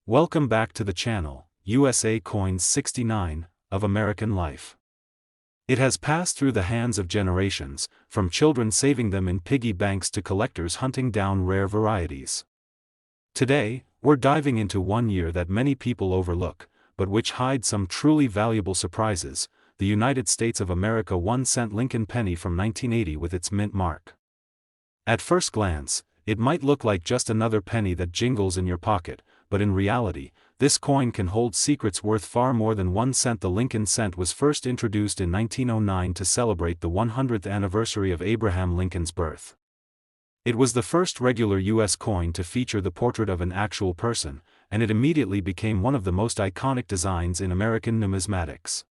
Welcome back to the channel, USA Coins 69, of American Life. It has passed through the hands of generations, from children saving them in piggy banks to collectors hunting down rare varieties. Today, we're diving into one year that many people overlook, but which hides some truly valuable surprises: the United States of America 1-cent Lincoln penny from 1980 with its mint mark. At first glance, it might look like just another penny that jingles in your pocket, but in reality, this coin can hold secrets worth far more than 1 cent. The Lincoln cent was first introduced in 1909 to celebrate the 100th anniversary of Abraham Lincoln's birth. It was the first regular U.S. coin to feature the portrait of an actual person, and it immediately became one of the most iconic designs in American numismatics.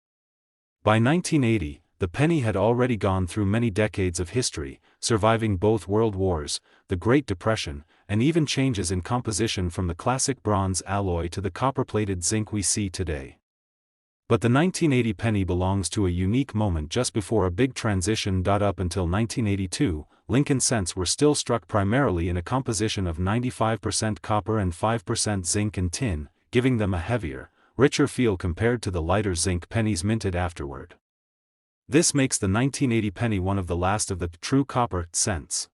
By 1980, the penny had already gone through many decades of history, surviving both World Wars, the Great Depression, and even changes in composition from the classic bronze alloy to the copper-plated zinc we see today. But the 1980 penny belongs to a unique moment just before a big transition. Up until 1982, Lincoln cents were still struck primarily in a composition of 95% copper and 5% zinc and tin, giving them a heavier, richer feel compared to the lighter zinc pennies minted afterward. This makes the 1980 penny one of the last of the true copper cents.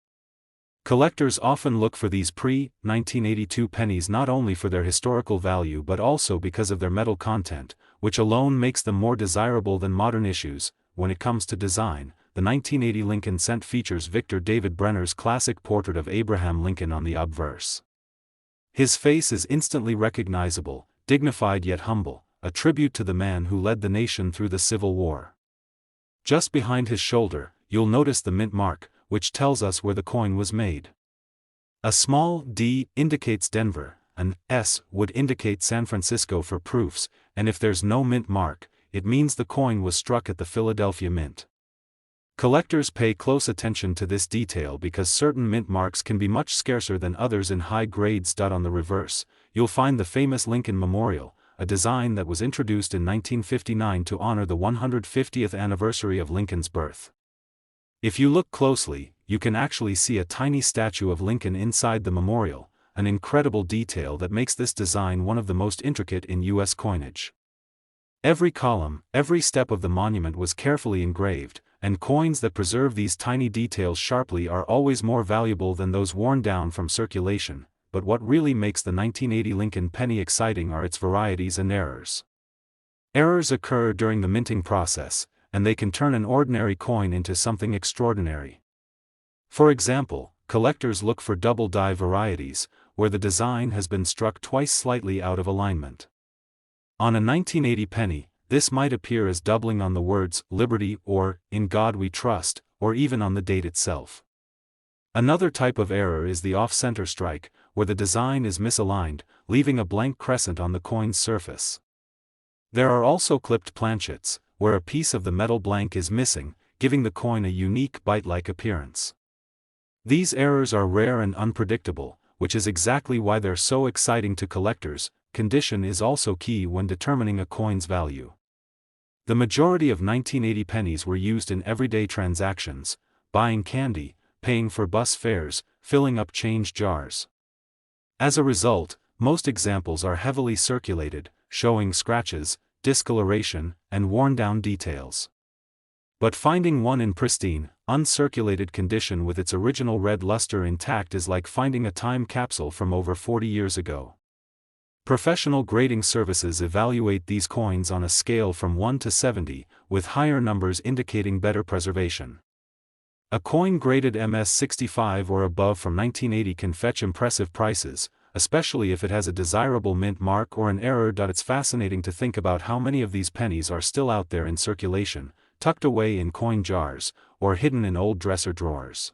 Collectors often look for these pre-1982 pennies not only for their historical value but also because of their metal content, which alone makes them more desirable than modern issues. When it comes to design, the 1980 Lincoln cent features Victor David Brenner's classic portrait of Abraham Lincoln on the obverse. His face is instantly recognizable, dignified yet humble, a tribute to the man who led the nation through the Civil War. Just behind his shoulder, you'll notice the mint mark, which tells us where the coin was made. A small D indicates Denver, an S would indicate San Francisco for proofs, and if there's no mint mark, it means the coin was struck at the Philadelphia Mint. Collectors pay close attention to this detail because certain mint marks can be much scarcer than others in high grades. On the reverse, you'll find the famous Lincoln Memorial, a design that was introduced in 1959 to honor the 150th anniversary of Lincoln's birth. If you look closely, you can actually see a tiny statue of Lincoln inside the memorial, an incredible detail that makes this design one of the most intricate in U.S. coinage. Every column, every step of the monument was carefully engraved, and coins that preserve these tiny details sharply are always more valuable than those worn down from circulation. But what really makes the 1980 Lincoln penny exciting are its varieties and errors. Errors occur during the minting process, and they can turn an ordinary coin into something extraordinary. For example, collectors look for double die varieties, where the design has been struck twice slightly out of alignment. On a 1980 penny, this might appear as doubling on the words "Liberty" or "In God We Trust," or even on the date itself. Another type of error is the off-center strike, where the design is misaligned, leaving a blank crescent on the coin's surface. There are also clipped planchets, where a piece of the metal blank is missing, giving the coin a unique bite-like appearance. These errors are rare and unpredictable, which is exactly why they're so exciting to collectors. Condition is also key when determining a coin's value. The majority of 1980 pennies were used in everyday transactions, buying candy, paying for bus fares, filling up change jars. As a result, most examples are heavily circulated, showing scratches, discoloration, and worn-down details. But finding one in pristine, uncirculated condition with its original red luster intact is like finding a time capsule from over 40 years ago. Professional grading services evaluate these coins on a scale from 1 to 70, with higher numbers indicating better preservation. A coin graded MS-65 or above from 1980 can fetch impressive prices, especially if it has a desirable mint mark or an error. It's fascinating to think about how many of these pennies are still out there in circulation, tucked away in coin jars, or hidden in old dresser drawers.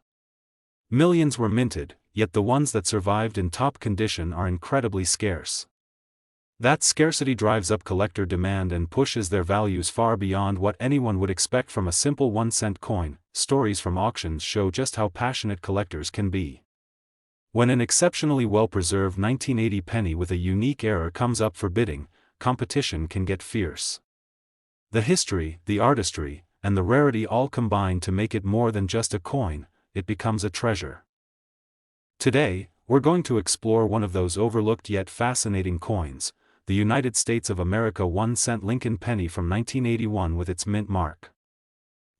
Millions were minted, yet the ones that survived in top condition are incredibly scarce. That scarcity drives up collector demand and pushes their values far beyond what anyone would expect from a simple 1-cent coin. Stories from auctions show just how passionate collectors can be. When an exceptionally well-preserved 1980 penny with a unique error comes up for bidding, competition can get fierce. The history, the artistry, and the rarity all combine to make it more than just a coin. It becomes a treasure. Today, we're going to explore one of those overlooked yet fascinating coins, the United States of America 1-cent Lincoln penny from 1981 with its mint mark.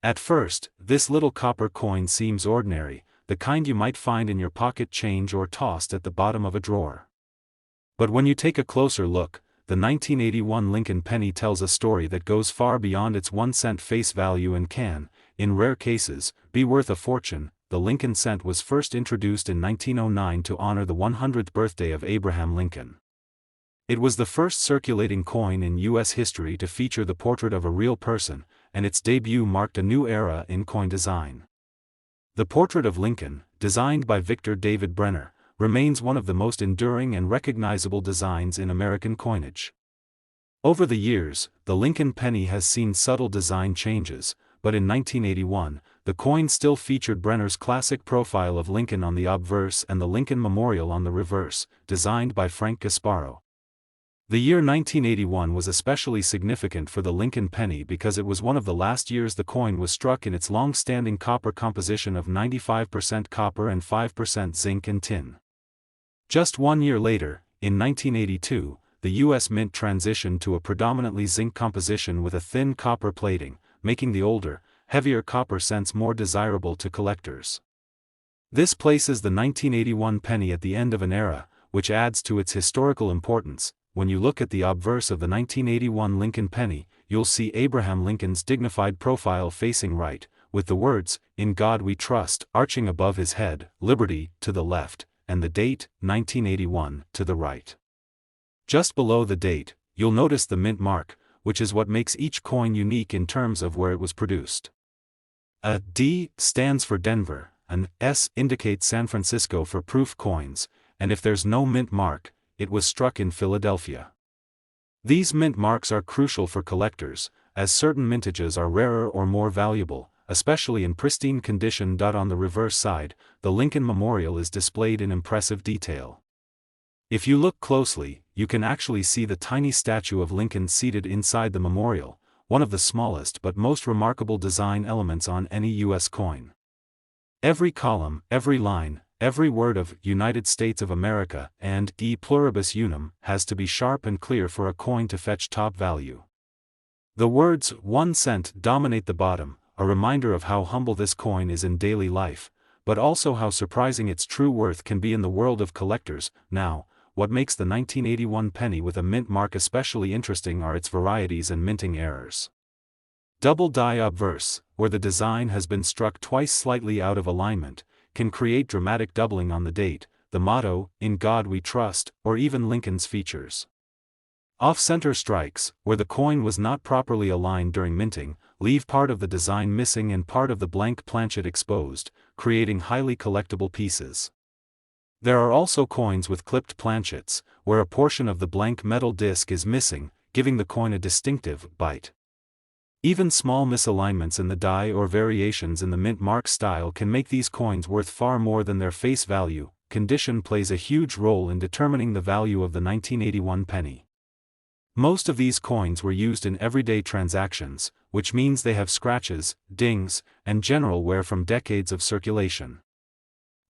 At first, this little copper coin seems ordinary, the kind you might find in your pocket change or tossed at the bottom of a drawer. But when you take a closer look, the 1981 Lincoln penny tells a story that goes far beyond its 1-cent face value and can, in rare cases, be worth a fortune. The Lincoln cent was first introduced in 1909 to honor the 100th birthday of Abraham Lincoln. It was the first circulating coin in U.S. history to feature the portrait of a real person, and its debut marked a new era in coin design. The portrait of Lincoln, designed by Victor David Brenner, remains one of the most enduring and recognizable designs in American coinage. Over the years, the Lincoln penny has seen subtle design changes, but in 1981, the coin still featured Brenner's classic profile of Lincoln on the obverse and the Lincoln Memorial on the reverse, designed by Frank Gasparo. The year 1981 was especially significant for the Lincoln penny because it was one of the last years the coin was struck in its long-standing copper composition of 95% copper and 5% zinc and tin. Just 1 year later, in 1982, the U.S. Mint transitioned to a predominantly zinc composition with a thin copper plating, making the older, heavier copper cents more desirable to collectors. This places the 1981 penny at the end of an era, which adds to its historical importance. When you look at the obverse of the 1981 Lincoln penny, you'll see Abraham Lincoln's dignified profile facing right, with the words, "In God We Trust," arching above his head, "Liberty," to the left, and the date, 1981, to the right. Just below the date, you'll notice the mint mark, which is what makes each coin unique in terms of where it was produced. A D stands for Denver, an S indicates San Francisco for proof coins, and if there's no mint mark, it was struck in Philadelphia. These mint marks are crucial for collectors, as certain mintages are rarer or more valuable, especially in pristine condition. On the reverse side, the Lincoln Memorial is displayed in impressive detail. If you look closely, you can actually see the tiny statue of Lincoln seated inside the memorial, one of the smallest but most remarkable design elements on any U.S. coin. Every column, every line, every word of United States of America and E pluribus unum has to be sharp and clear for a coin to fetch top value. The words 1 cent dominate the bottom, a reminder of how humble this coin is in daily life, but also how surprising its true worth can be in the world of collectors. Now, what makes the 1981 penny with a mint mark especially interesting are its varieties and minting errors. Double die obverse, where the design has been struck twice slightly out of alignment, can create dramatic doubling on the date, the motto, "In God We Trust," or even Lincoln's features. Off-center strikes, where the coin was not properly aligned during minting, leave part of the design missing and part of the blank planchet exposed, creating highly collectible pieces. There are also coins with clipped planchets, where a portion of the blank metal disc is missing, giving the coin a distinctive bite. Even small misalignments in the die or variations in the mint mark style can make these coins worth far more than their face value. Condition plays a huge role in determining the value of the 1981 penny. Most of these coins were used in everyday transactions, which means they have scratches, dings, and general wear from decades of circulation.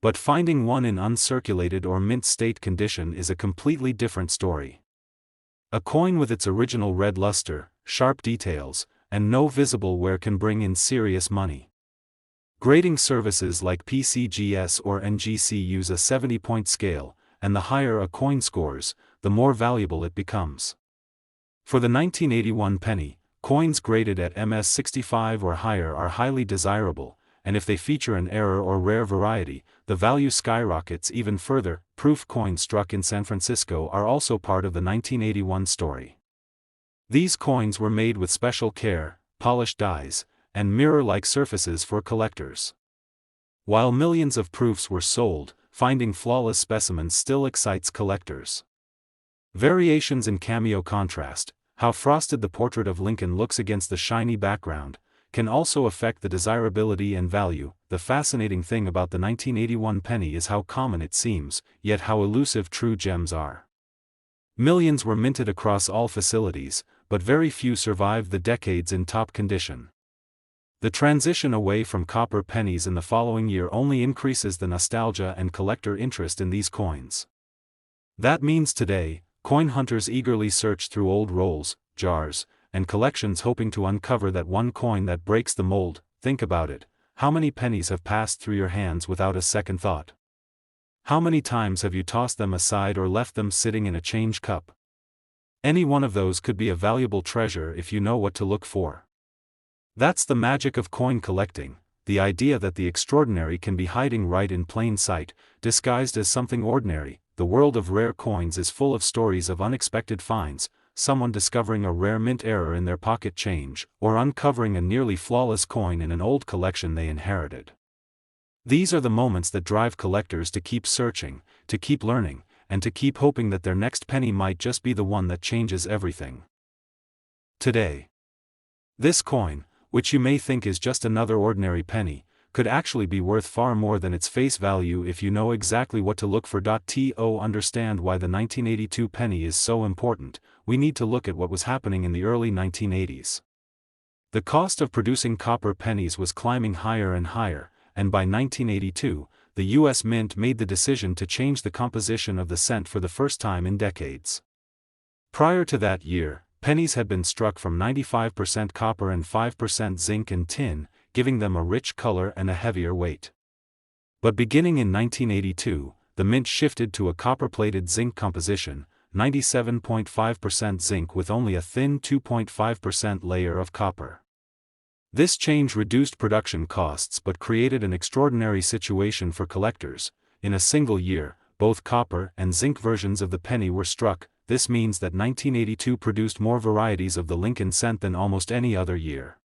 But finding one in uncirculated or mint state condition is a completely different story. A coin with its original red luster, sharp details, and no visible wear can bring in serious money. Grading services like PCGS or NGC use a 70-point scale, and the higher a coin scores, the more valuable it becomes. For the 1981 penny, coins graded at MS65 or higher are highly desirable, and if they feature an error or rare variety, the value skyrockets even further. Proof coins struck in San Francisco are also part of the 1981 story. These coins were made with special care, polished dies, and mirror-like surfaces for collectors. While millions of proofs were sold, finding flawless specimens still excites collectors. Variations in cameo contrast, how frosted the portrait of Lincoln looks against the shiny background, can also affect the desirability and value. The fascinating thing about the 1981 penny is how common it seems, yet how elusive true gems are. Millions were minted across all facilities, but very few survived the decades in top condition. The transition away from copper pennies in the following year only increases the nostalgia and collector interest in these coins. That means today, coin hunters eagerly search through old rolls, jars, and collections hoping to uncover that one coin that breaks the mold. Think about it. How many pennies have passed through your hands without a second thought? How many times have you tossed them aside or left them sitting in a change cup? Any one of those could be a valuable treasure if you know what to look for. That's the magic of coin collecting, the idea that the extraordinary can be hiding right in plain sight, disguised as something ordinary. The world of rare coins is full of stories of unexpected finds, someone discovering a rare mint error in their pocket change, or uncovering a nearly flawless coin in an old collection they inherited. These are the moments that drive collectors to keep searching, to keep learning, and to keep hoping that their next penny might just be the one that changes everything. Today, this coin, which you may think is just another ordinary penny, could actually be worth far more than its face value if you know exactly what to look for. To understand why the 1982 penny is so important, we need to look at what was happening in the early 1980s. The cost of producing copper pennies was climbing higher and higher, and by 1982, the U.S. Mint made the decision to change the composition of the cent for the first time in decades. Prior to that year, pennies had been struck from 95% copper and 5% zinc and tin, giving them a rich color and a heavier weight. But beginning in 1982, the mint shifted to a copper-plated zinc composition, 97.5% zinc with only a thin 2.5% layer of copper. This change reduced production costs but created an extraordinary situation for collectors. In a single year, both copper and zinc versions of the penny were struck. This means that 1982 produced more varieties of the Lincoln cent than almost any other year.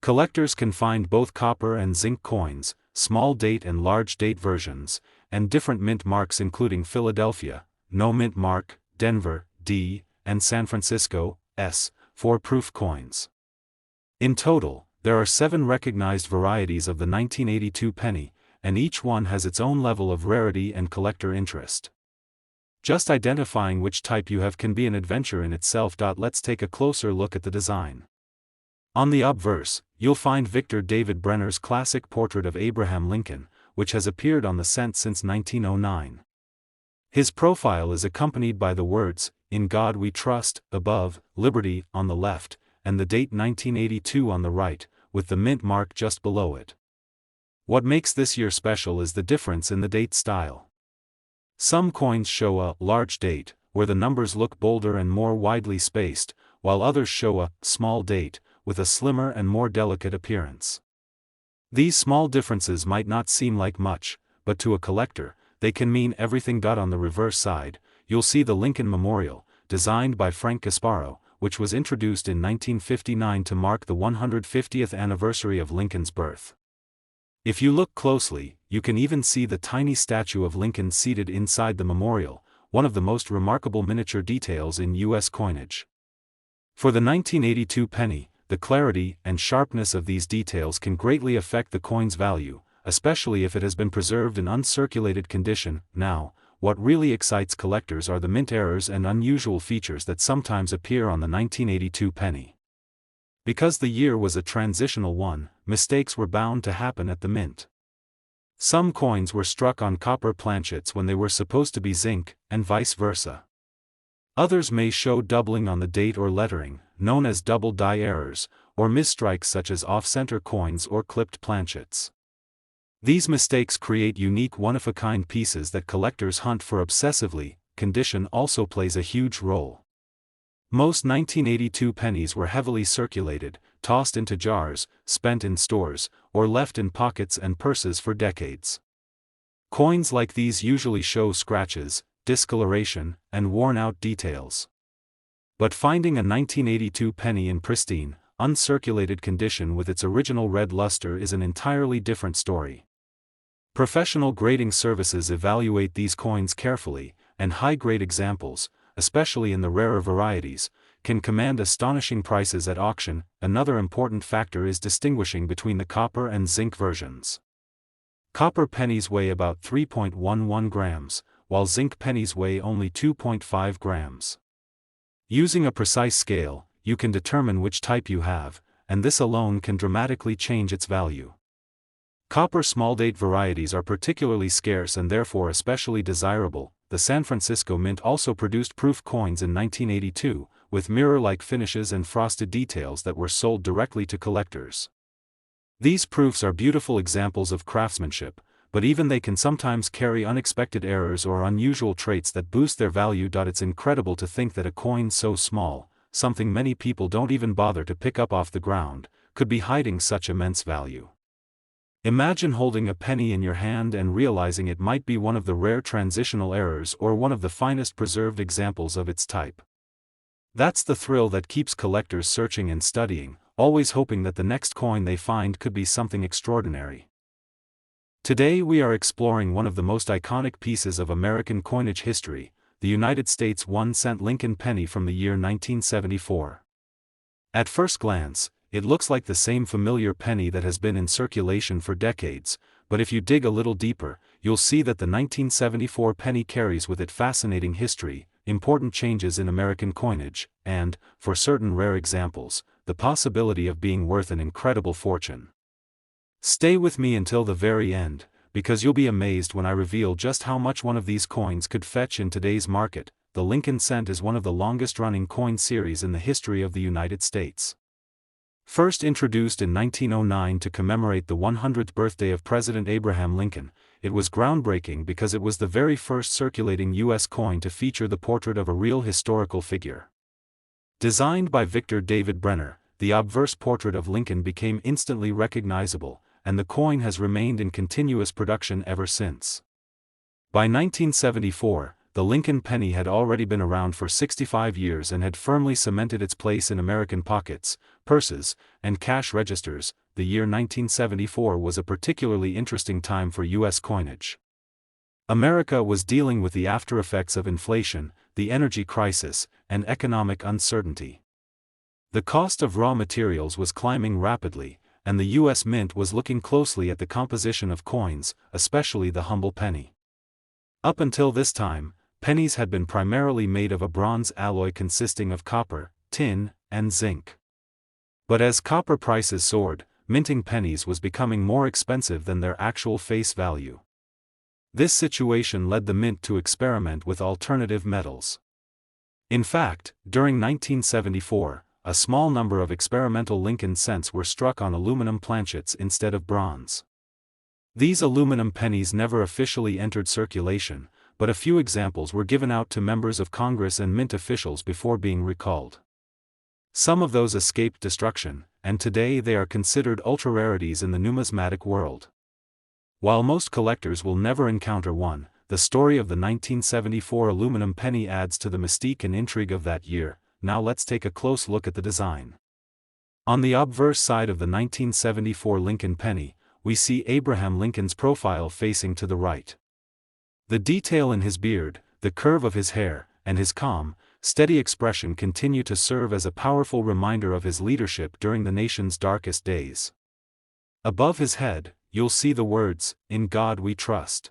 Collectors can find both copper and zinc coins, small date and large date versions, and different mint marks including Philadelphia, no mint mark, Denver, D, and San Francisco, S, for proof coins. In total, there are 7 recognized varieties of the 1982 penny, and each one has its own level of rarity and collector interest. Just identifying which type you have can be an adventure in itself. Let's take a closer look at the design. On the obverse, you'll find Victor David Brenner's classic portrait of Abraham Lincoln, which has appeared on the cent since 1909. His profile is accompanied by the words, "In God We Trust," above, "Liberty," on the left, and the date 1982 on the right, with the mint mark just below it. What makes this year special is the difference in the date style. Some coins show a large date, where the numbers look bolder and more widely spaced, while others show a small date, with a slimmer and more delicate appearance. These small differences might not seem like much, but to a collector, they can mean everything. On the reverse side, you'll see the Lincoln Memorial, designed by Frank Gasparo, which was introduced in 1959 to mark the 150th anniversary of Lincoln's birth. If you look closely, you can even see the tiny statue of Lincoln seated inside the memorial, one of the most remarkable miniature details in U.S. coinage. For the 1982 penny, the clarity and sharpness of these details can greatly affect the coin's value, especially if it has been preserved in uncirculated condition. Now, what really excites collectors are the mint errors and unusual features that sometimes appear on the 1982 penny. Because the year was a transitional one, mistakes were bound to happen at the mint. Some coins were struck on copper planchets when they were supposed to be zinc, and vice versa. Others may show doubling on the date or lettering, known as double die errors, or misstrikes such as off-center coins or clipped planchets. These mistakes create unique one-of-a-kind pieces that collectors hunt for obsessively. Condition also plays a huge role. Most 1982 pennies were heavily circulated, tossed into jars, spent in stores, or left in pockets and purses for decades. Coins like these usually show scratches, discoloration, and worn-out details. But finding a 1982 penny in pristine, uncirculated condition with its original red luster is an entirely different story. Professional grading services evaluate these coins carefully, and high-grade examples, especially in the rarer varieties, can command astonishing prices at auction. Another important factor is distinguishing between the copper and zinc versions. Copper pennies weigh about 3.11 grams, while zinc pennies weigh only 2.5 grams. Using a precise scale, you can determine which type you have, and this alone can dramatically change its value. Copper small-date varieties are particularly scarce and therefore especially desirable. The San Francisco Mint also produced proof coins in 1982, with mirror-like finishes and frosted details that were sold directly to collectors. These proofs are beautiful examples of craftsmanship, but even they can sometimes carry unexpected errors or unusual traits that boost their value. It's incredible to think that a coin so small, something many people don't even bother to pick up off the ground, could be hiding such immense value. Imagine holding a penny in your hand and realizing it might be one of the rare transitional errors or one of the finest preserved examples of its type. That's the thrill that keeps collectors searching and studying, always hoping that the next coin they find could be something extraordinary. Today we are exploring one of the most iconic pieces of American coinage history, the United States 1-cent Lincoln penny from the year 1974. At first glance, it looks like the same familiar penny that has been in circulation for decades, but if you dig a little deeper, you'll see that the 1974 penny carries with it fascinating history, important changes in American coinage, and, for certain rare examples, the possibility of being worth an incredible fortune. Stay with me until the very end, because you'll be amazed when I reveal just how much one of these coins could fetch in today's market. The Lincoln cent is one of the longest-running coin series in the history of the United States. First introduced in 1909 to commemorate the 100th birthday of President Abraham Lincoln, it was groundbreaking because it was the very first circulating U.S. coin to feature the portrait of a real historical figure. Designed by Victor David Brenner, the obverse portrait of Lincoln became instantly recognizable, and the coin has remained in continuous production ever since. By 1974, the Lincoln penny had already been around for 65 years and had firmly cemented its place in American pockets, purses, and cash registers. The year 1974 was a particularly interesting time for U.S. coinage. America was dealing with the aftereffects of inflation, the energy crisis, and economic uncertainty. The cost of raw materials was climbing rapidly, and the U.S. Mint was looking closely at the composition of coins, especially the humble penny. Up until this time, pennies had been primarily made of a bronze alloy consisting of copper, tin, and zinc. But as copper prices soared, minting pennies was becoming more expensive than their actual face value. This situation led the mint to experiment with alternative metals. In fact, during 1974, a small number of experimental Lincoln cents were struck on aluminum planchets instead of bronze. These aluminum pennies never officially entered circulation, but a few examples were given out to members of Congress and mint officials before being recalled. Some of those escaped destruction, and today they are considered ultra-rarities in the numismatic world. While most collectors will never encounter one, the story of the 1974 aluminum penny adds to the mystique and intrigue of that year. Now let's take a close look at the design. On the obverse side of the 1974 Lincoln penny, we see Abraham Lincoln's profile facing to the right. The detail in his beard, the curve of his hair, and his calm, steady expression continue to serve as a powerful reminder of his leadership during the nation's darkest days. Above his head, you'll see the words, "In God We Trust."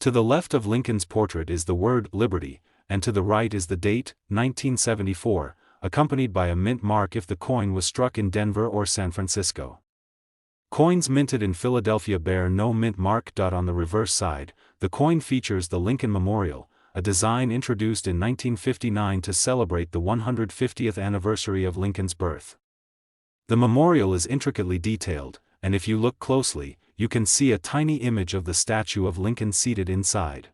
To the left of Lincoln's portrait is the word "Liberty," and to the right is the date, 1974, accompanied by a mint mark if the coin was struck in Denver or San Francisco. Coins minted in Philadelphia bear no mint mark. On the reverse side, the coin features the Lincoln Memorial, a design introduced in 1959 to celebrate the 150th anniversary of Lincoln's birth. The memorial is intricately detailed, and if you look closely, you can see a tiny image of the statue of Lincoln seated inside.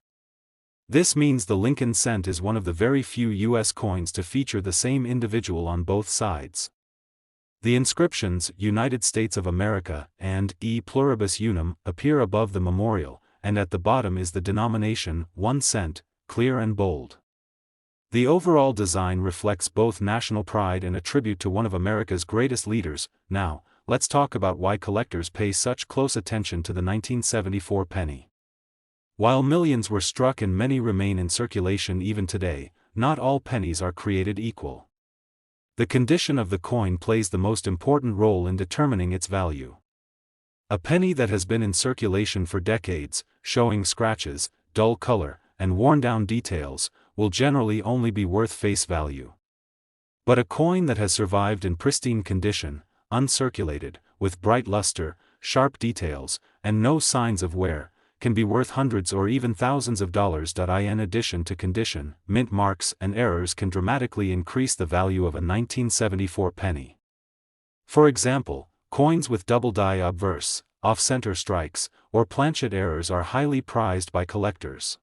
This means the Lincoln cent is one of the very few U.S. coins to feature the same individual on both sides. The inscriptions, United States of America, and E Pluribus Unum, appear above the memorial, and at the bottom is the denomination, 1 cent, clear and bold. The overall design reflects both national pride and a tribute to one of America's greatest leaders. Now, let's talk about why collectors pay such close attention to the 1974 penny. While millions were struck and many remain in circulation even today, not all pennies are created equal. The condition of the coin plays the most important role in determining its value. A penny that has been in circulation for decades, showing scratches, dull color, and worn-down details, will generally only be worth face value. But a coin that has survived in pristine condition, uncirculated, with bright luster, sharp details, and no signs of wear, can be worth hundreds or even thousands of dollars. In addition to condition, mint marks and errors can dramatically increase the value of a 1974 penny. For example, coins with double die obverse, off-center strikes, or planchet errors are highly prized by collectors.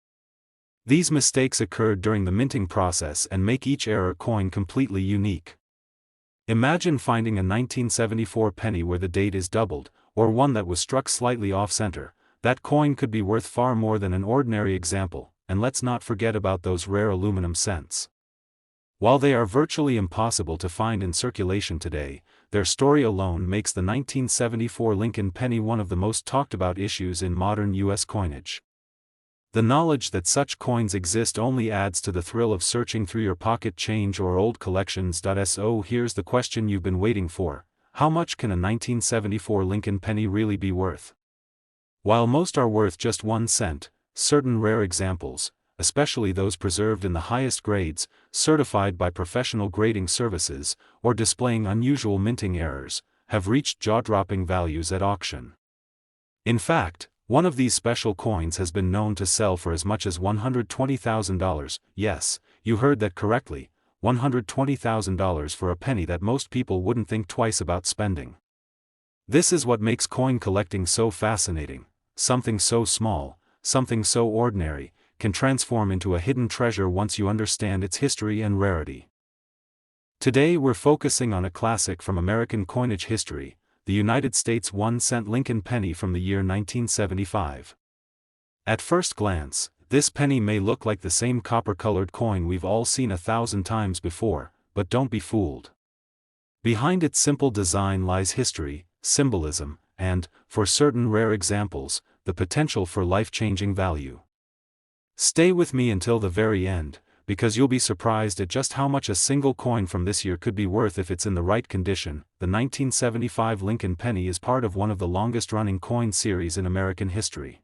These mistakes occurred during the minting process and make each error coin completely unique. Imagine finding a 1974 penny where the date is doubled, or one that was struck slightly off-center. That coin could be worth far more than an ordinary example, and let's not forget about those rare aluminum cents. While they are virtually impossible to find in circulation today, their story alone makes the 1974 Lincoln penny one of the most talked about issues in modern U.S. coinage. The knowledge that such coins exist only adds to the thrill of searching through your pocket change or old collections. So here's the question you've been waiting for: how much can a 1974 Lincoln penny really be worth? While most are worth just 1 cent, certain rare examples, especially those preserved in the highest grades, certified by professional grading services, or displaying unusual minting errors, have reached jaw-dropping values at auction. In fact, one of these special coins has been known to sell for as much as $120,000. Yes, you heard that correctly, $120,000 for a penny that most people wouldn't think twice about spending. This is what makes coin collecting so fascinating. Something so small, something so ordinary, can transform into a hidden treasure once you understand its history and rarity. Today we're focusing on a classic from American coinage history, the United States 1-cent Lincoln penny from the year 1975. At first glance, this penny may look like the same copper-colored coin we've all seen 1,000 times before, but don't be fooled. Behind its simple design lies history, symbolism, and, for certain rare examples, the potential for life-changing value. Stay with me until the very end, because you'll be surprised at just how much a single coin from this year could be worth if it's in the right condition. The 1975 Lincoln penny is part of one of the longest-running coin series in American history.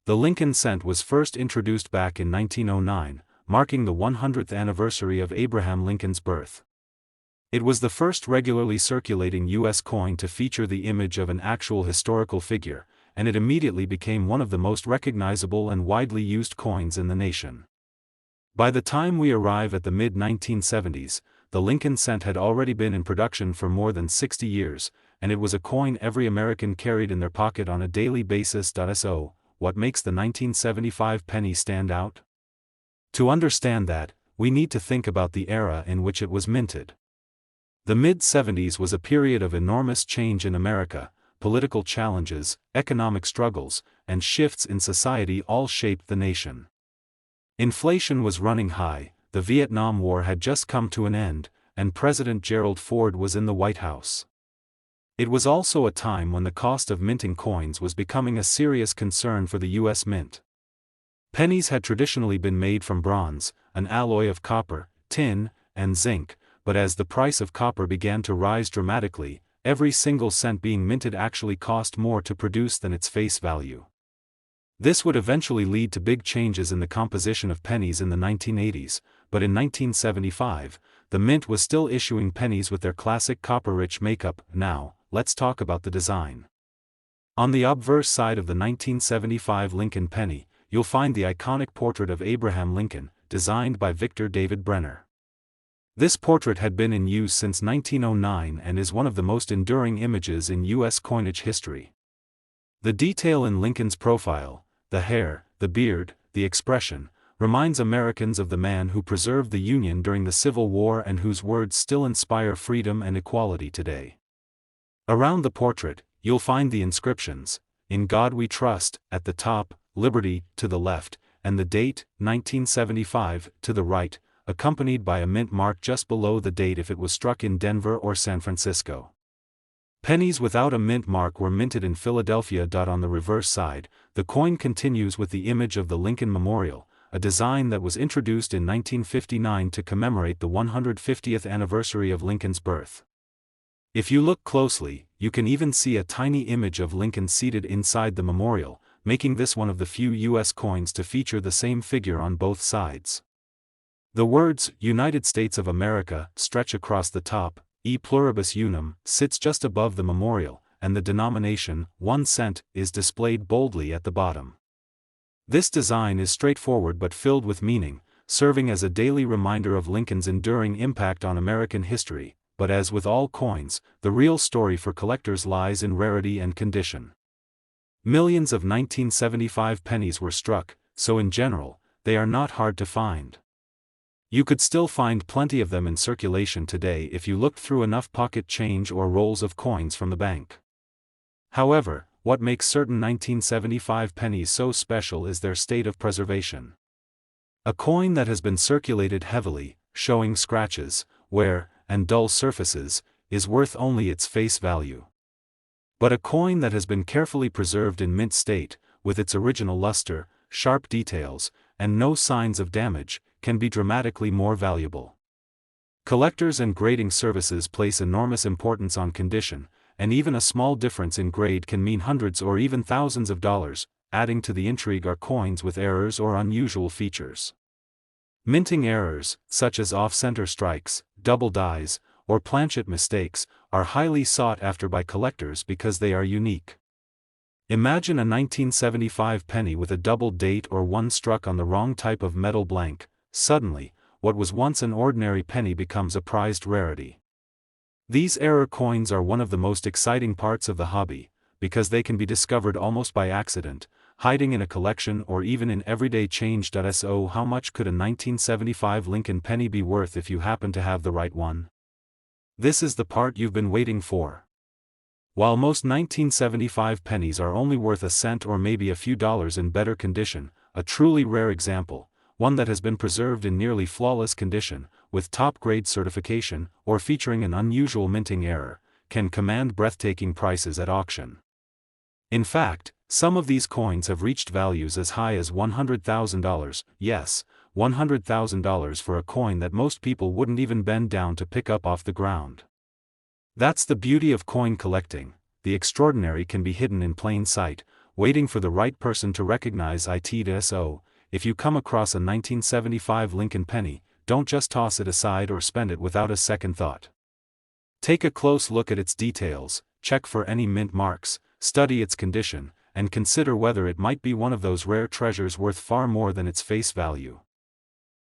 The Lincoln cent was first introduced back in 1909, marking the 100th anniversary of Abraham Lincoln's birth. It was the first regularly circulating U.S. coin to feature the image of an actual historical figure, and it immediately became one of the most recognizable and widely used coins in the nation. By the time we arrive at the mid-1970s, the Lincoln cent had already been in production for more than 60 years, and it was a coin every American carried in their pocket on a daily basis. So, what makes the 1975 penny stand out? To understand that, we need to think about the era in which it was minted. The mid-70s was a period of enormous change in America. Political challenges, economic struggles, and shifts in society all shaped the nation. Inflation was running high, the Vietnam War had just come to an end, and President Gerald Ford was in the White House. It was also a time when the cost of minting coins was becoming a serious concern for the U.S. Mint. Pennies had traditionally been made from bronze, an alloy of copper, tin, and zinc, but as the price of copper began to rise dramatically, every single cent being minted actually cost more to produce than its face value. This would eventually lead to big changes in the composition of pennies in the 1980s, but in 1975, the mint was still issuing pennies with their classic copper-rich makeup. Now, let's talk about the design. On the obverse side of the 1975 Lincoln penny, you'll find the iconic portrait of Abraham Lincoln, designed by Victor David Brenner. This portrait had been in use since 1909 and is one of the most enduring images in U.S. coinage history. The detail in Lincoln's profile, the hair, the beard, the expression, reminds Americans of the man who preserved the Union during the Civil War and whose words still inspire freedom and equality today. Around the portrait, you'll find the inscriptions, "In God We Trust," at the top, "Liberty," to the left, and the date, 1975, to the right, accompanied by a mint mark just below the date if it was struck in Denver or San Francisco. Pennies without a mint mark were minted in Philadelphia. On the reverse side, the coin continues with the image of the Lincoln Memorial, a design that was introduced in 1959 to commemorate the 150th anniversary of Lincoln's birth. If you look closely, you can even see a tiny image of Lincoln seated inside the memorial, making this one of the few U.S. coins to feature the same figure on both sides. The words, "United States of America," stretch across the top, e pluribus unum, sits just above the memorial, and the denomination, 1 cent, is displayed boldly at the bottom. This design is straightforward but filled with meaning, serving as a daily reminder of Lincoln's enduring impact on American history. But as with all coins, the real story for collectors lies in rarity and condition. Millions of 1975 pennies were struck, so in general, they are not hard to find. You could still find plenty of them in circulation today if you looked through enough pocket change or rolls of coins from the bank. However, what makes certain 1975 pennies so special is their state of preservation. A coin that has been circulated heavily, showing scratches, wear, and dull surfaces, is worth only its face value. But a coin that has been carefully preserved in mint state, with its original luster, sharp details, and no signs of damage, can be dramatically more valuable. Collectors and grading services place enormous importance on condition, and even a small difference in grade can mean hundreds or even thousands of dollars. Adding to the intrigue are coins with errors or unusual features. Minting errors, such as off-center strikes, double dies, or planchet mistakes, are highly sought after by collectors because they are unique. Imagine a 1975 penny with a double date or one struck on the wrong type of metal blank. Suddenly, what was once an ordinary penny becomes a prized rarity. These error coins are one of the most exciting parts of the hobby, because they can be discovered almost by accident, hiding in a collection or even in everyday change. So how much could a 1975 Lincoln penny be worth if you happen to have the right one? This is the part you've been waiting for. While most 1975 pennies are only worth a cent or maybe a few dollars in better condition, a truly rare example, one that has been preserved in nearly flawless condition, with top-grade certification, or featuring an unusual minting error, can command breathtaking prices at auction. In fact, some of these coins have reached values as high as $100,000, yes, $100,000 for a coin that most people wouldn't even bend down to pick up off the ground. That's the beauty of coin collecting. The extraordinary can be hidden in plain sight, waiting for the right person to recognize it. So, if you come across a 1975 Lincoln penny, don't just toss it aside or spend it without a second thought. Take a close look at its details, check for any mint marks, study its condition, and consider whether it might be one of those rare treasures worth far more than its face value.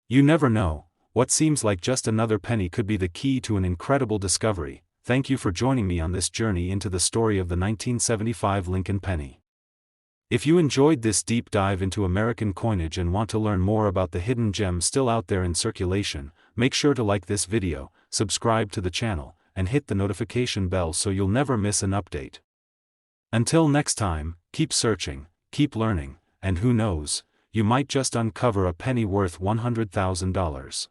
You never know, what seems like just another penny could be the key to an incredible discovery. Thank you for joining me on this journey into the story of the 1975 Lincoln penny. If you enjoyed this deep dive into American coinage and want to learn more about the hidden gems still out there in circulation, make sure to like this video, subscribe to the channel, and hit the notification bell so you'll never miss an update. Until next time, keep searching, keep learning, and who knows, you might just uncover a penny worth $100,000.